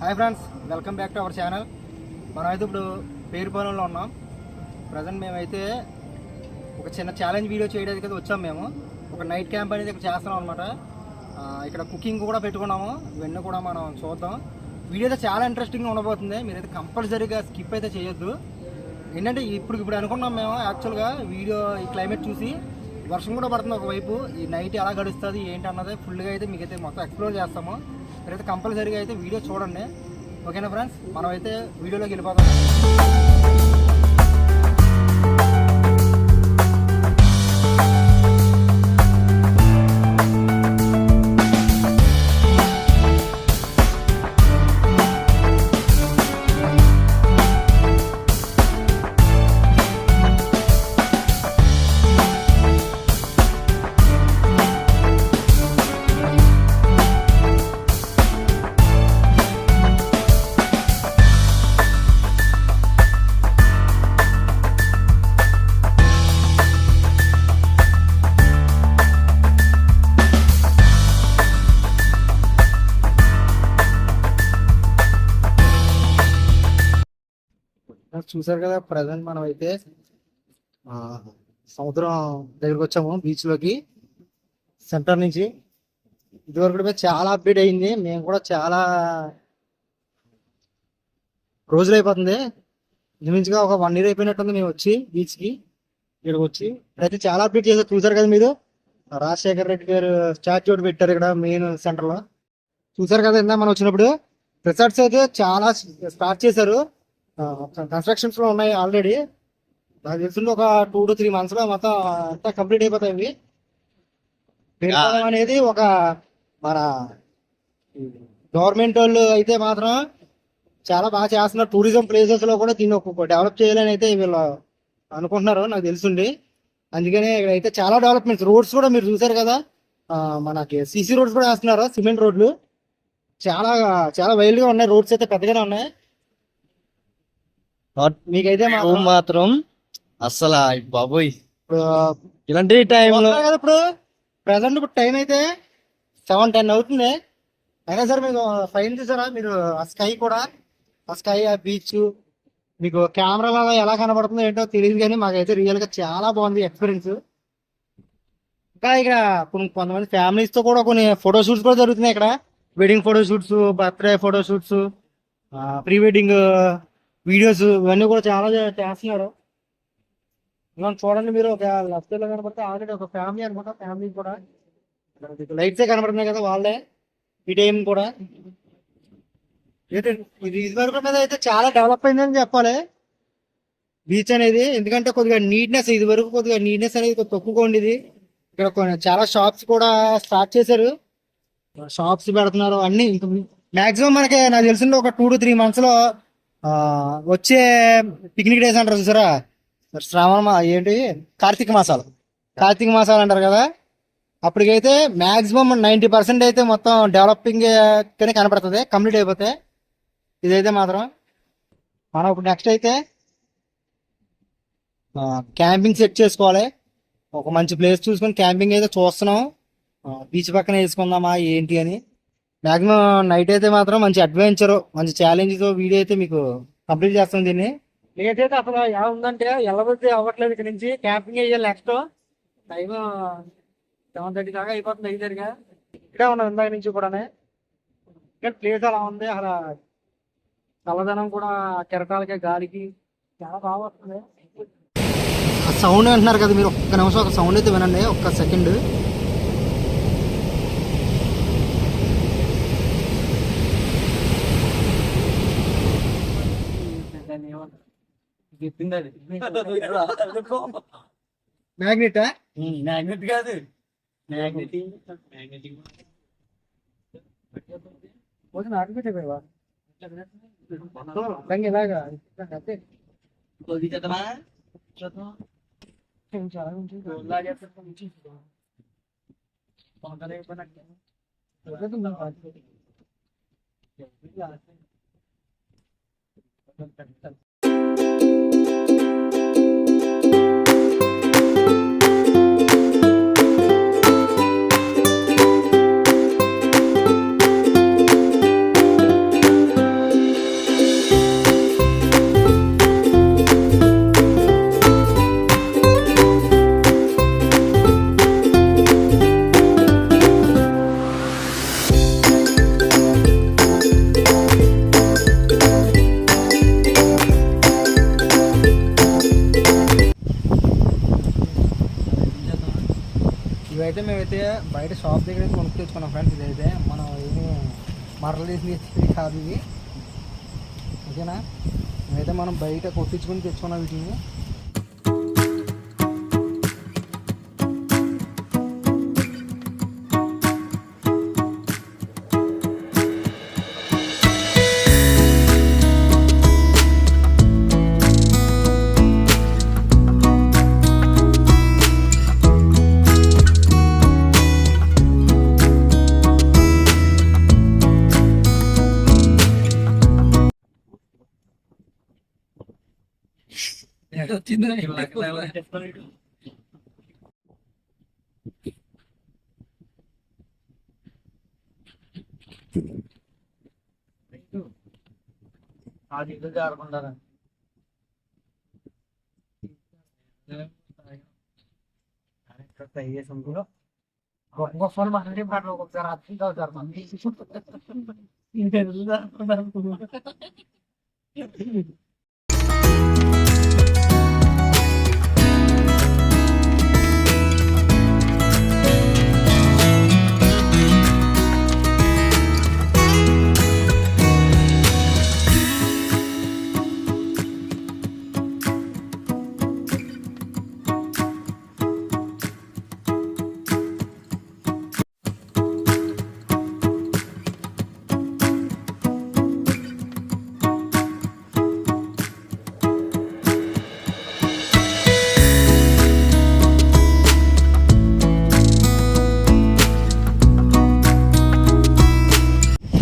Hi friends, welcome back to our channel. మనమైతే ఇప్పుడు పేరుపాలెంలో ఉన్నాం. ప్రజెంట్ మేమైతే ఒక చిన్న ఛాలెంజ్ వీడియో చేయడానికి అయితే వచ్చాం. మేము ఒక నైట్ క్యాంప్ అనేది ఇక్కడ చేస్తున్నాం అనమాట. ఇక్కడ కుకింగ్ కూడా పెట్టుకున్నాము. ఇవన్నీ కూడా మనం చూద్దాం. వీడియో అయితే చాలా ఇంట్రెస్టింగ్గా ఉండబోతుంది. మీరైతే కంపల్సరీగా స్కిప్ అయితే చేయొద్దు. ఏంటంటే ఇప్పుడు అనుకున్నాం మేము యాక్చువల్గా వీడియో ఈ క్లైమేట్ చూసి వర్షం కూడా పడుతుంది ఒకవైపు. ఈ నైట్ ఎలా గడుస్తుంది ఏంటి అన్నది ఫుల్గా అయితే మీకైతే మొత్తం ఎక్స్ప్లోర్ చేస్తాము. మీరైతే కంపల్సరీగా అయితే వీడియో చూడండి. ఓకేనా ఫ్రెండ్స్, మనం అయితే వీడియోలోకి వెళ్ళిపోతాం. చూసారు కదా, ప్రజెంట్ మనం అయితే సముద్రం దగ్గరకు వచ్చాము. బీచ్లోకి సెంటర్ నుంచి ఇదివరకు కూడా చాలా అప్డేట్ అయింది. మేము కూడా చాలా రోజులు అయిపోతుంది. ఇంచుమించుగా ఒక 1 year అయిపోయినట్టుంది మేము వచ్చి బీచ్కి. ఇక్కడికి వచ్చి అయితే చాలా అప్డేట్ చేశారు. చూసారు కదా మీరు, రాజశేఖర్ రెడ్డి గారు స్టాచ్యూ ఒకటి పెట్టారు ఇక్కడ మెయిన్ సెంటర్లో. చూసారు కదా, ఇందా మనం వచ్చినప్పుడు రిసార్ట్స్ అయితే చాలా స్టార్ట్ చేశారు. కన్స్ట్రక్షన్స్ లో ఉన్నాయి ఆల్రెడీ. నాకు తెలిసింది ఒక 2 to 3 months లో మొత్తం అంతా కంప్లీట్ అయిపోతాయి. ఇవి పేరుపాలెం అనేది ఒక మన గవర్నమెంట్ వాళ్ళు అయితే మాత్రం చాలా బాగా చేస్తున్నారు. టూరిజం ప్లేసెస్ లో కూడా దీన్ని ఒక డెవలప్ చేయాలని అయితే వీళ్ళు అనుకుంటున్నారు, నాకు తెలుసుండి. అందుకనే ఇక్కడ అయితే చాలా డెవలప్మెంట్స్, రోడ్స్ కూడా మీరు చూసారు కదా, మనకి సిసి రోడ్స్ కూడా వేస్తున్నారు. సిమెంట్ రోడ్లు చాలా చాలా వైల్డ్ గా ఉన్నాయి. రోడ్స్ అయితే పెద్దగానే ఉన్నాయి. మీకైతే మాత్రం అసలు బాబోయ్ ఇలాంటి టైంలో ఇప్పుడు ప్రజెంట్ ఇప్పుడు టైం అయితే 7-10 అవుతుంది. అయినా సరే మీకు ఫైన్ చూసారా మీరు, ఆ స్కై కూడా, ఆ స్కై, ఆ బీచ్ మీకు కెమెరాలో ఎలా కనబడుతుందో ఏంటో తెలియదు, కానీ మాకైతే రియల్ గా చాలా బాగుంది ఎక్స్పీరియన్స్. ఇంకా ఇక్కడ కొంతమంది ఫ్యామిలీస్ తో కూడా కొన్ని ఫోటో షూట్స్ కూడా జరుగుతున్నాయి ఇక్కడ. Wedding photo shoots, birthday photo shoots, pre wedding videos, ఇవన్నీ కూడా చాలా చేస్తున్నారు. చూడండి మీరు, ఒక లెఫ్ట్ లో కనబడితే ఆల్రెడీ ఒక ఫ్యామిలీ అనమాట. ఫ్యామిలీ కూడా లైట్సే కనబడుతున్నాయి కదా వాళ్ళే ఈ టైం కూడా. ఇది వరకు మీద అయితే చాలా డెవలప్ అయిందని చెప్పాలి బీచ్ అనేది. ఎందుకంటే కొద్దిగా నీట్నెస్, ఇది వరకు కొద్దిగా నీట్నెస్ అనేది కొద్దిగా తక్కువగా ఉండేది. ఇక్కడ చాలా షాప్స్ కూడా స్టార్ట్ చేశారు. షాప్స్ పెడుతున్నారు అన్ని. మాక్సిమం మనకి నాకు తెలిసింది ఒక 2 to 3 months లో వచ్చే పిక్నిక్ డేస్ అంటారు చూసారా, శ్రావణ ఏంటి కార్తీక మాసాలు అంటారు కదా, అప్పటికైతే మాక్సిమం 90% అయితే మొత్తం డెవలపింగ్ కానీ కనపడుతుంది కంప్లీట్ అయిపోతే. ఇదైతే మాత్రం మనం ఇప్పుడు నెక్స్ట్ అయితే క్యాంపింగ్ సెట్ చేసుకోవాలి. ఒక మంచి ప్లేస్ చూసుకొని క్యాంపింగ్ అయితే చూస్తున్నాం. బీచ్ పక్కన వేసుకుందామా ఏంటి అని. మాక్సిమం నైట్ అయితే మాత్రం మంచి అడ్వెంచర్, మంచి ఛాలెంజ్ వీడియో అయితే మీకు కంప్లీట్ చేస్తాం. దీన్ని నేనైతే అసలు ఎలా ఉందంటే వెళ్ళబోతే అవ్వట్లేదు. ఇక్కడ నుంచి క్యాంపింగ్ అయ్యే నెక్స్ట్ టైం 7:30 దాకా అయిపోతుంది. అయితేగా ఇక్కడే ఉన్నాం ఇందాక నుంచి కూడా. ఇక్కడ ప్లేస్ అలా ఉంది, అలా చల్లదనం కూడా, కెరటాలకి గాలికి చాలా బాగా వస్తుంది. ఆ సౌండ్ అంటున్నారు కదా మీరు, ఒక్క నిమిషం ఒక సౌండ్ అయితే వినండి, ఒక్క సెకండ్. మ్యాగ్నెట్ మ్యాగ్నెట్ కాదు, ఆటోమేటిక్ ఇలాగా ఇవైతే మేమైతే బయట షాప్ దగ్గర అయితే కొనుక్కు తెచ్చుకున్నాం ఫ్రెండ్స్. ఇదైతే మనం ఏమి మరలు తీసి కాదు ఇవి, ఓకేనా. ఇవైతే మనం బయట కొట్టించుకుని తెచ్చుకున్నాం వీటిని. జారుకుంటారా గొప్ప గొప్పలు మాట్లాడి పాటలు ఒక్కొక్కసారి అర్థం అవుతారు మంది.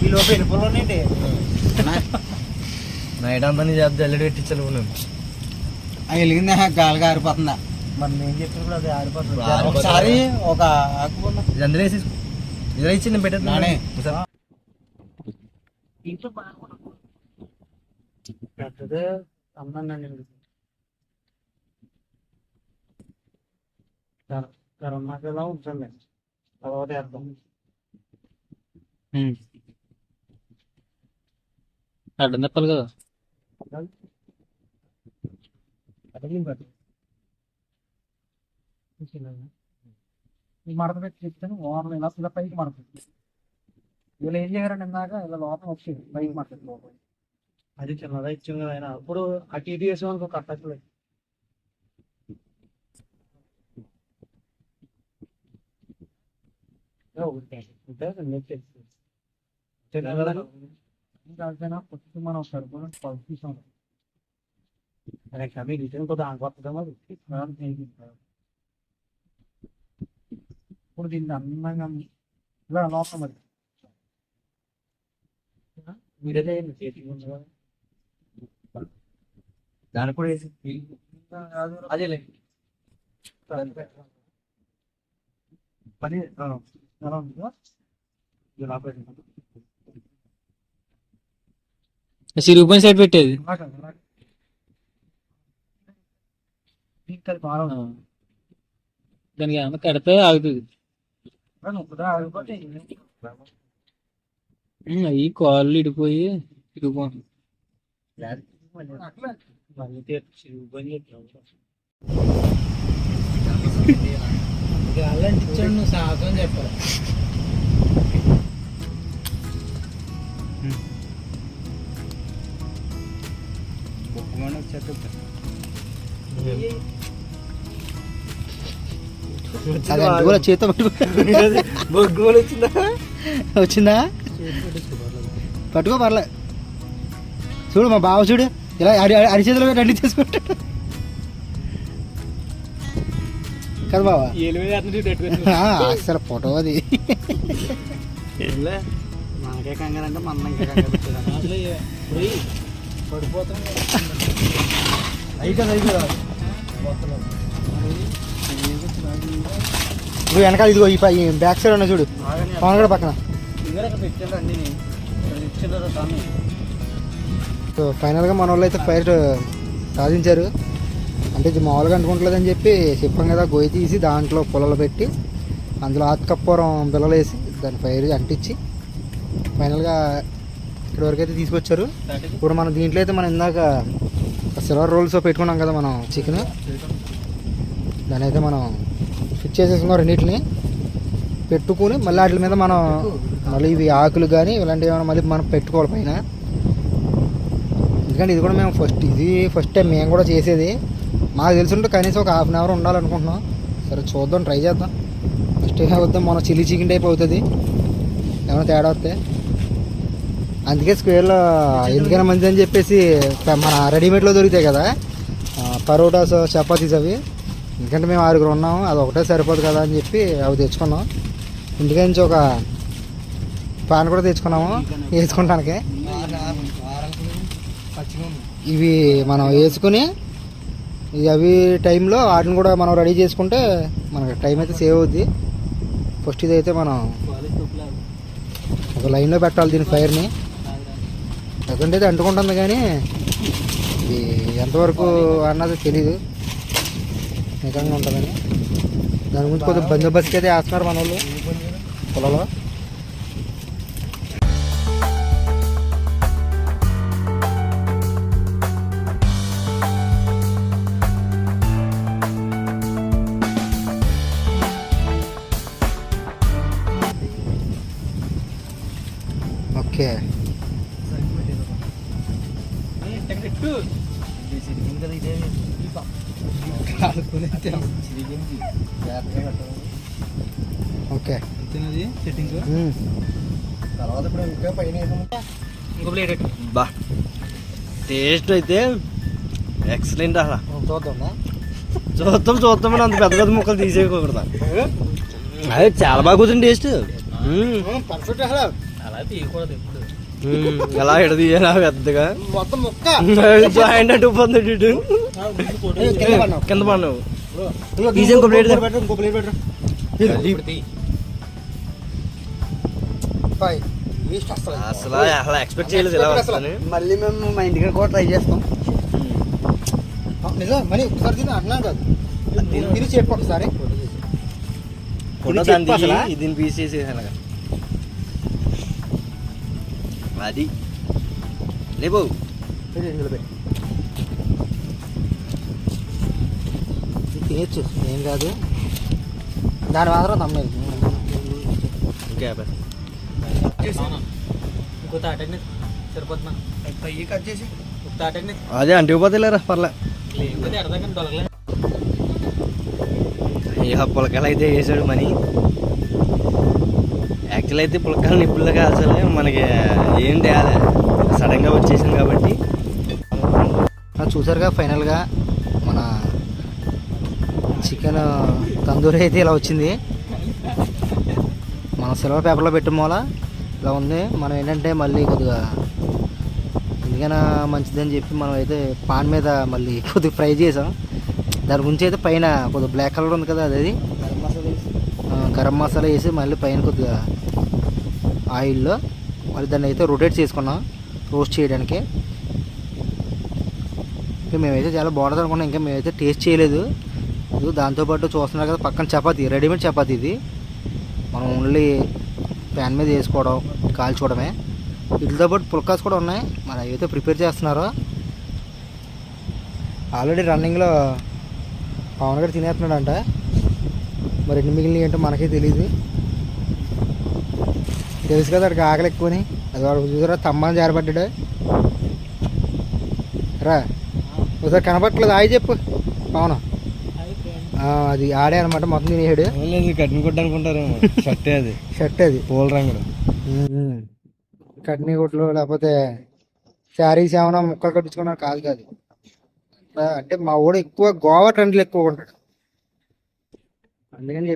ఈ లోపు వెళ్ళిపోలేండి. నైట్ అంతా నీ చేత జల్లెడ పెట్టించాలి నువ్వు. అవి వెలిగిందా గాలిగా ఆరిపోతుందా? మరి నేను చెప్పినప్పుడు అది ఆరిపోతుంది. ఒకసారి ఒక ఆకుకున్నా అందులో వేసి ఇదిలో ఇచ్చి నేను పెట్టాను నానే. పెద్దదే అమ్మండి కరోనాలో ఉంటుంది తర్వాత వేద్దాం. అడ్డం తప్పాలి కదా. మడత పెట్టి చెప్తాను ఓనర్ ఇలా ఇలా పైకి మడత. వీళ్ళు ఏం చేయారండి ఇందాక ఇలా లోపల వచ్చి పైకి మడత లోపల. అది చిన్నదా ఇచ్చింది కదా ఆయన. అప్పుడు ఆ టీటీ వేసేవానికి ఒక కట్టట్లేదు. మనం సరిపోయిన కमी రిటర్న్ को దాని కొత్తగా ఇప్పుడు దీన్ని అందంగా ఇలా లోపల మరి మీరే చేతి దాని కూడా వేసి అదేలే పని ఎలా ఉంటుందో సిరుగుపని సైడ్ పెట్టేది దానికి ఏమన్నా కడితే ఆగుతుంది. అవి కాళ్ళు ఇడిపోయి ఇడిపోను. నువ్వు సాధం చెప్పాలి. చేత వచ్చిందా పట్టుకో పర్లే. చూడు మా బావ చూడు ఇలా అరిచేతిలో రెడీ చేసుకుంటాడు కదా బావా. అసలు ఫోటో అది మనకే కంగారంటే మన ఇంకా పడిపోతాం. నువ్వు వెనకాల ఇదిగో ఈ బ్యాక్ సైడ్ ఉన్నా చూడు పవన్ కూడా పక్కన. సో ఫైనల్గా మన వాళ్ళు అయితే ఫైర్ సాధించారు. అంటే ఇది మామూలుగా అంటుకుంటలేదని చెప్పి చెప్పాం కదా, గొయ్యి తీసి దాంట్లో పొలాలు పెట్టి అందులో ఆత్కప్పూరం పిల్లలు వేసి దాని ఫైర్ అంటించి ఫైనల్గా ఇక్కడ వరకు అయితే తీసుకొచ్చారు. ఇప్పుడు మనం దీంట్లో అయితే మనం ఇందాక సిల్వర్ రోల్స్ పెట్టుకున్నాం కదా మనం చికెన్, దాని అయితే మనం ఫిట్ చేసేసుకున్నాం రెండింటిని. పెట్టుకుని మళ్ళీ వాటి మీద మనం మళ్ళీ ఇవి ఆకులు కానీ ఇలాంటివి ఏమైనా మళ్ళీ మనం పెట్టుకోవాలి పైన. ఎందుకంటే ఇది కూడా మేము ఫస్ట్ టైం మేము కూడా చేసేది. మాకు తెలుసుంటే కనీసం ఒక హాఫ్ అన్ అవర్ ఉండాలనుకుంటున్నాం. సరే చూద్దాం, ట్రై చేద్దాం. ఫస్ట్ ఏమవుద్దాం, మనం చిల్లీ చికెన్ టైప్ అవుతుంది ఏమైనా తేడా వస్తే. అందుకే స్క్వేర్లో ఎందుకైనా మంచిది అని చెప్పేసి మన రెడీమేడ్లో దొరుకుతాయి కదా పరోటాస్, చపాతీస్ అవి. ఎందుకంటే మేము 6 ఉన్నాము, అది ఒకటే సరిపోదు కదా అని చెప్పి అవి తెచ్చుకున్నాం. ఇంటికి నుంచి ఒక పాన్ కూడా తెచ్చుకున్నాము వేసుకుంటానికి. ఇవి మనం వేసుకుని అవి టైంలో వాటిని కూడా మనం రెడీ చేసుకుంటే మనకి టైం అయితే సేవ్ అవుద్ది. ఫస్ట్ ఇదైతే మనం ఒక లైన్లో పెట్టాలి దీని ఫైర్ని. ఎందుకంటే అయితే అంటుకుంటుంది కానీ ఇది ఎంతవరకు అన్నది తెలీదు నిజంగా ఉంటుందని. దాని గురించి కొద్దిగా బందోబస్తుకి అయితే వేస్తున్నారు మన వాళ్ళు పొలంలో. ఓకే ఓకే సెట్టింగ్ తర్వాత ఇప్పుడు ఇంకా పైన ఇంకో ప్లేట్ బా టేస్ట్ అయితే ఎక్సలెంట్. అలా చూద్దామని అంత పెద్ద పెద్ద ముక్కలు తీసేయకూడదు. అదే చాలా బాగా కూర్చుంది టేస్ట్. పర్ఫెక్ట్ అసలు అలా తీయకూడదు ఎప్పుడు. ఎలా ఎడదీయాలా పెద్దగా మొత్తం ముక్క జాయింట్ అంటూ పోతుంది కింద పడినావు. తీసి ఇంకో ప్లేట్ ఇంకో ప్లేట్ పెట్టు. అసలు అసలు ఎక్స్పెక్ట్ చేయలేదు ఇలా వస్తుందని. మళ్ళీ మేము మా ఇంటికి కూడా ట్రై చేస్తాం. నిజం మనీ ఒకసారి తిని అన్నాను కాదు, తిని చెప్పు ఒకసారి. దీన్ని పీస్ చేసేసాను అది లేబో తినచ్చు ఏం కాదు. దాని మాత్రం నమ్మలేదు. ఇంకో తాటని సరిపోతున్నా పయ్యి కట్ చేసి ఒక తాటని అదే అంటిపోతలేరా పర్లే. లేకపోతే ఎడదాకని దొరకలేదు. ఇక పులకాయలు అయితే వేసాడు మనీ. యాక్చువల్ అయితే పులకాయలు నిప్పుల్లో కాల్చాలి, మనకి ఏం తేయాలి సడన్గా వచ్చేసాం కాబట్టి. చూసారుగా ఫైనల్గా మన చికెన్ తందూరి అయితే ఇలా వచ్చింది. మనం సిల్వర్ పేపర్లో పెట్టడం వల్ల ఇలా ఉంది. మనం ఏంటంటే మళ్ళీ కొద్దిగా ఎందుకైనా మంచిదని చెప్పి మనం అయితే పాన్ మీద మళ్ళీ కొద్దిగా ఫ్రై చేసాం. దాని గురించి అయితే పైన కొద్దిగా బ్లాక్ కలర్ ఉంది కదా, అది గరం మసాలా వేసి మళ్ళీ పైన కొద్దిగా ఆయిల్లో మళ్ళీ దాన్ని అయితే రొటేట్ చేసుకున్నాం రోస్ట్ చేయడానికి. ఇంకా మేమైతే చాలా బాగుంటుంది అనుకున్నాం. ఇంకా మేమైతే టేస్ట్ చేయలేదు. దాంతోపాటు చూస్తున్నారు కదా పక్కన చపాతీ, రెడీమేడ్ చపాతీ. ఇది మనం ఓన్లీ ప్యాన్ మీద వేసుకోవడం కాల్చుకోవడమే. వీటితో పాటు పుల్కాస్ కూడా ఉన్నాయి, మరి అవి అయితే ప్రిపేర్ చేస్తున్నారు. ఆల్రెడీ రన్నింగ్లో పవన్ గారు తినేస్తున్నాడంట. మరి ఎన్ని మిగిలినవి ఏంటో మనకే తెలియదు. తెలుసు కదా అక్కడికి ఆకలి ఎక్కువని. అది వాడు చూసారా తమ్మని జారబడ్డాడు రా. ఒకసారి కనపట్లేదు ఆయి చెప్పు పవన్. అది ఆడే అనమాట, మొత్తం తినేసాడు. కట్ని కొట్టు అనుకుంటారు. షర్ట్ అది పూల రంగుడు కట్నీ కొట్లు లేకపోతే శారీస్ ఏమైనా ముక్కలు కట్టించుకున్నా కాదు కాదు. అంటే మా ఊడు ఎక్కువ గోవా ట్రెండ్లు ఎక్కువ ఉంటాడు. అందుకని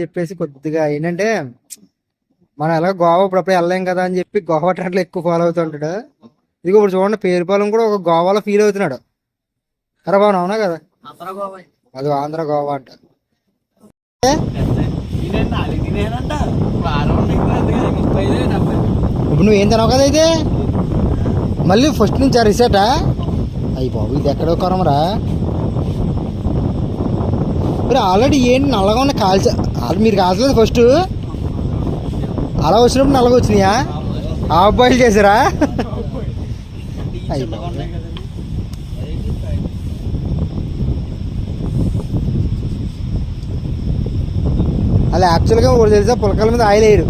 చెప్పేసి కొద్దిగా ఏంటంటే మనం ఎలా గోవా ఇప్పుడప్పుడు వెళ్ళలేం కదా అని చెప్పి గోవా ట్రెండ్లు ఎక్కువ ఫాలో అవుతుంటాడు. ఇదిగో ఇప్పుడు చూడండి పేరుపాలెం కూడా ఒక గోవాలో ఫీల్ అవుతున్నాడు. అరే బాగా అవునా కదా, అది ఆంధ్ర గోవా అంట. ఇప్పుడు నువ్వేం తినవు కదా అయితే మళ్ళీ ఫస్ట్ నుంచి ఆ రిసెటా అయ్యి బాబు ఇది ఎక్కడో కొరమరా. మీరు ఆల్రెడీ ఏంటి నల్లగా ఉన్న మీరు కాల్చలేదు ఫస్ట్. అలా వచ్చినప్పుడు నల్లగా వచ్చినాయా? హాఫ్ బాయిల్ చేసారా? అయ్యి అలా యాక్చువల్గా ఒకటి తెలుసా, పులకాల మీద ఆయిల్ వేయరు.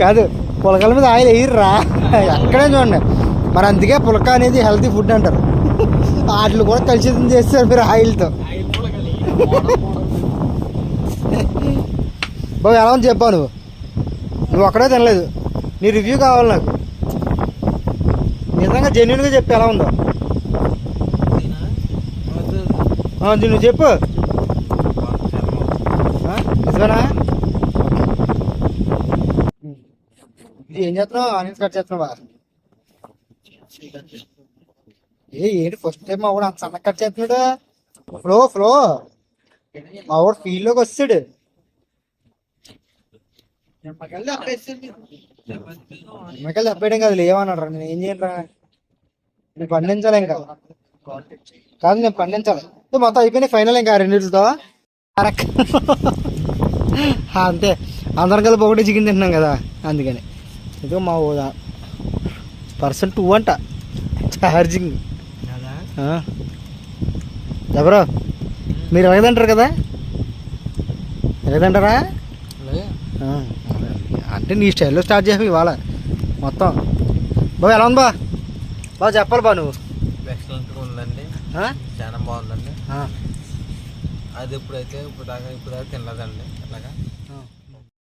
కాదు, పులకాల మీద ఆయిల్ వేయరురా, ఎక్కడే చూడండి. మరి అందుకే పులక అనేది హెల్తీ ఫుడ్ అంటారు. వాటిని కూడా కలుషితం చేస్తారు మీరు ఆయిల్తో. బాబు ఎలా ఉంది చెప్పావు నువ్వు ఒక్కడే తినలేదు, నీ రివ్యూ కావాలి నాకు. నిజంగా జెన్యున్గా చెప్పు ఎలా ఉందో. నువ్వు చెప్పు, నిజమేనా? ఏం చేస్తున్నావు? ఆనియన్స్ కట్ చేస్తున్నావా? ఏంటి ఫస్ట్ టైం మా వాడు అంత సన్నగా కట్ చేస్తున్నాడు? ఫ్లో మా వాడు ఫీల్డ్లోకి వస్తాడు. నిమ్మకాయలు తప్పేయడం కాదు, లేవన్నాడు. నేను ఏం చేయను రా, నేను పండించాలి ఇంకా. కాదు నేను పండించాలి. మొత్తం అయిపోయినాయి ఫైనల్, ఇంకా రెండింటితో అంతే. అందరం కలిపి ఒకటి చికెన్ తింటున్నాం కదా, అందుకని. ఇదో మా పర్సన్ 2 అంట ఛార్జింగ్. ఎవరో మీరు ఎలాగదంటారు కదా, ఎలాగదంటారా? అంటే నీ స్టైల్లో స్టార్ట్ చేసావు ఇవాళ మొత్తం. బాబు ఎలా ఉంది బాగా చెప్పాలి బా నువ్వు. ఎక్సలెంట్గా ఉందండి, చాలా బాగుందండి. అది ఇప్పుడు దాకా తినలేదండి అలాగా.